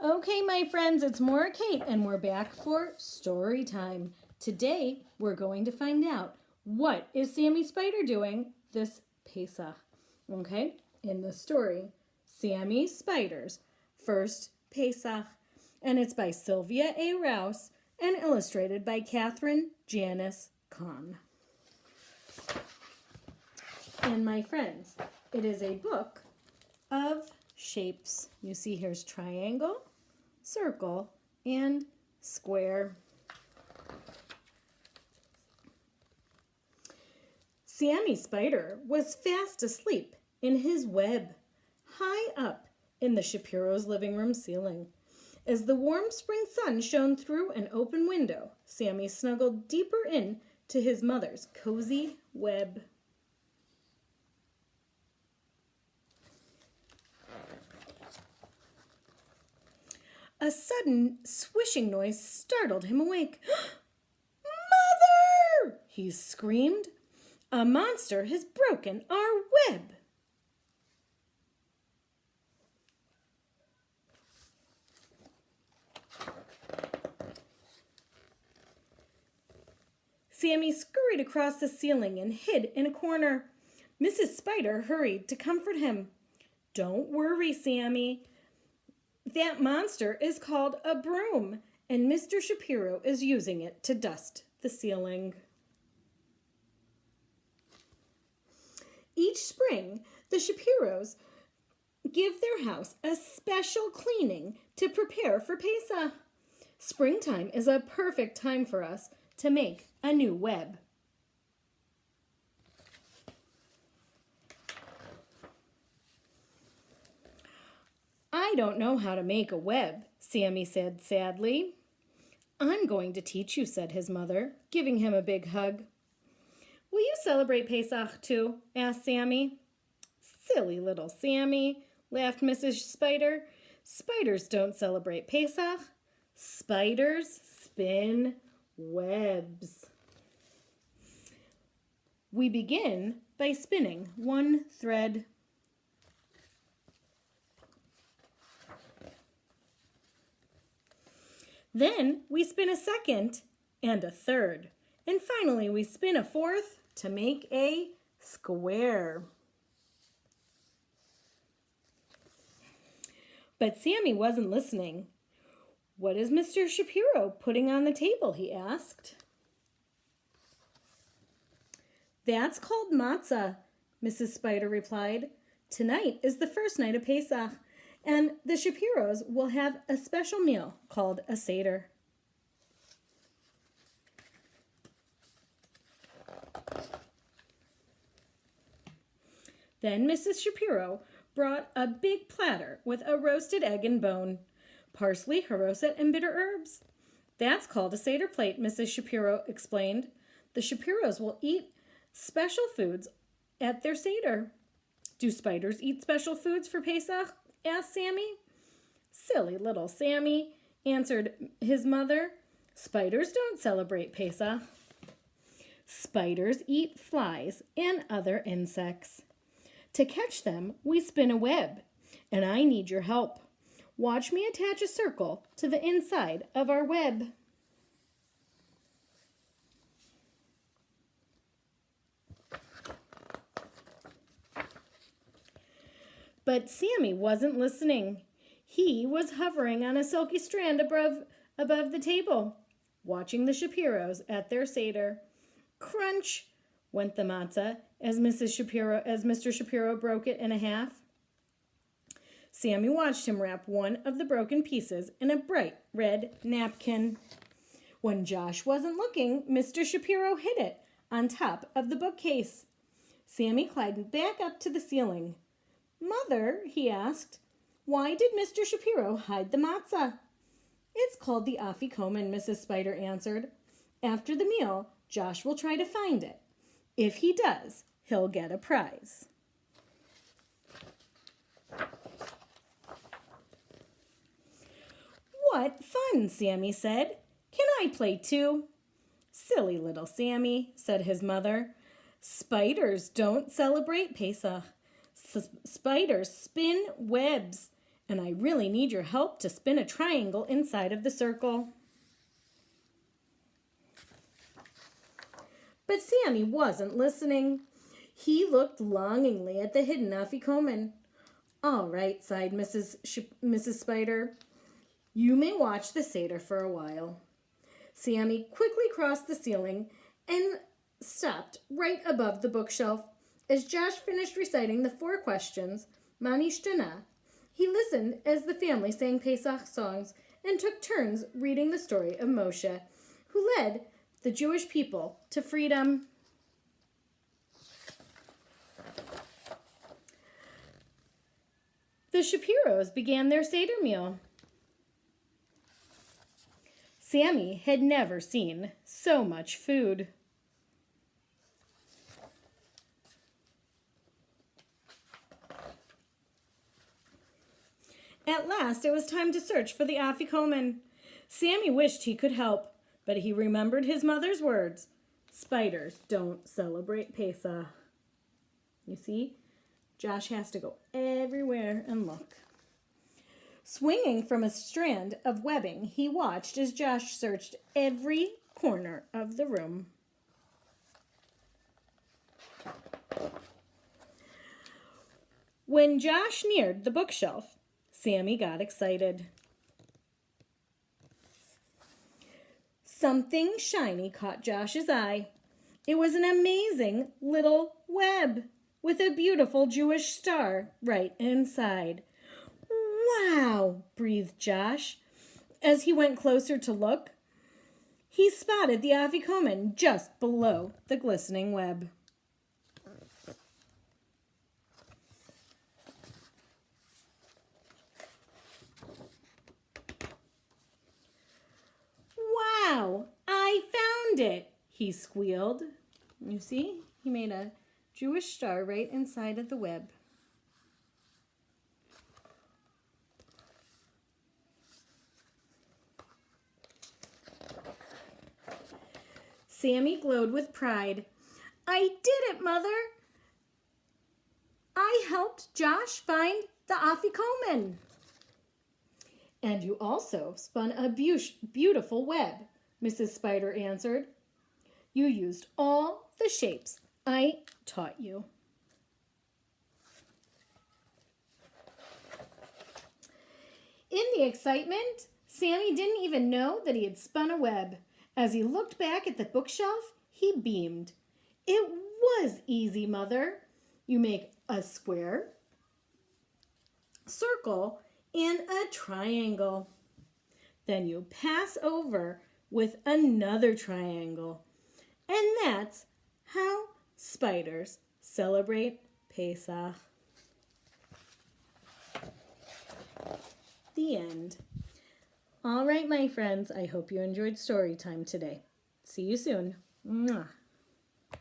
Okay, my friends, it's Maura Kate, and we're back for story time. Today, we're going to find out what is Sammy Spider doing this Pesach. Okay, in the story, Sammy Spider's First Pesach, and it's by Sylvia A. Rouse and illustrated by Catherine Janice Kahn. And my friends, it is a book of shapes. You see here's triangle, circle, and square. Sammy Spider was fast asleep in his web, high up in the Shapiro's living room ceiling. As the warm spring sun shone through an open window, Sammy snuggled deeper in to his mother's cozy web. A sudden swishing noise startled him awake. "Mother!" he screamed. "A monster has broken our web." Sammy scurried across the ceiling and hid in a corner. Mrs. Spider hurried to comfort him. "Don't worry, Sammy. That monster is called a broom, and Mr. Shapiro is using it to dust the ceiling." Each spring, the Shapiros give their house a special cleaning to prepare for Pesach. Springtime is a perfect time for us to make a new web. "I don't know how to make a web," Sammy said sadly. "I'm going to teach you," said his mother, giving him a big hug. "Will you celebrate Pesach too?" asked Sammy. "Silly little Sammy," laughed Mrs. Spider. "Spiders don't celebrate Pesach. Spiders spin webs." We begin by spinning one thread. Then we spin a second and a third. And finally we spin a fourth to make a square. But Sammy wasn't listening. "What is Mr. Shapiro putting on the table?" he asked. "That's called matzah," Mrs. Spider replied. "Tonight is the first night of Pesach, and the Shapiros will have a special meal called a Seder." Then Mrs. Shapiro brought a big platter with a roasted egg and bone, parsley, haroset, and bitter herbs. "That's called a Seder plate," Mrs. Shapiro explained. "The Shapiros will eat special foods at their Seder." "Do spiders eat special foods for Pesach?" asked Sammy. "Silly little Sammy," answered his mother. "Spiders don't celebrate Pesach. Spiders eat flies and other insects. To catch them, we spin a web, and I need your help. Watch me attach a circle to the inside of our web." But Sammy wasn't listening. He was hovering on a silky strand above the table, watching the Shapiros at their Seder. Crunch went the matzah as Mr. Shapiro broke it in half. Sammy watched him wrap one of the broken pieces in a bright red napkin. When Josh wasn't looking, Mr. Shapiro hid it on top of the bookcase. Sammy climbed back up to the ceiling. "Mother," he asked, "why did Mr. Shapiro hide the matzah?" "It's called the afikomen," Mrs. Spider answered. "After the meal, Josh will try to find it. If he does, he'll get a prize." "What fun," Sammy said. "Can I play too?" "Silly little Sammy," said his mother. "Spiders don't celebrate Pesach. Spiders spin webs, and I really need your help to spin a triangle inside of the circle. But Sammy wasn't listening. He looked longingly at the hidden afikoman. All right, sighed Mrs. Spider. You may watch the Seder for a while. Sammy quickly crossed the ceiling and stopped right above the bookshelf. As Josh finished reciting the 4 questions, Manishtana, he listened as the family sang Pesach songs and took turns reading the story of Moshe, who led the Jewish people to freedom. The Shapiros began their Seder meal. Sammy had never seen so much food. At last, it was time to search for the afikoman. Sammy wished he could help, but he remembered his mother's words. Spiders don't celebrate Pesach. You see, Josh has to go everywhere and look. Swinging from a strand of webbing, he watched as Josh searched every corner of the room. When Josh neared the bookshelf, Sammy got excited. Something shiny caught Josh's eye. It was an amazing little web with a beautiful Jewish star right inside. Wow, breathed Josh. As he went closer to look, he spotted the afikoman just below the glistening web. Wow, I found it, he squealed. You see, he made a Jewish star right inside of the web. Sammy glowed with pride. I did it, Mother. I helped Josh find the afikoman. And you also spun a beautiful web, Mrs. Spider answered. You used all the shapes I taught you. In the excitement, Sammy didn't even know that he had spun a web. As he looked back at the bookshelf, he beamed. It was easy, Mother. You make a square, circle, and a triangle. Then you pass over with another triangle. And that's how spiders celebrate Pesach. The end. All right, my friends, I hope you enjoyed story time today. See you soon. Mwah.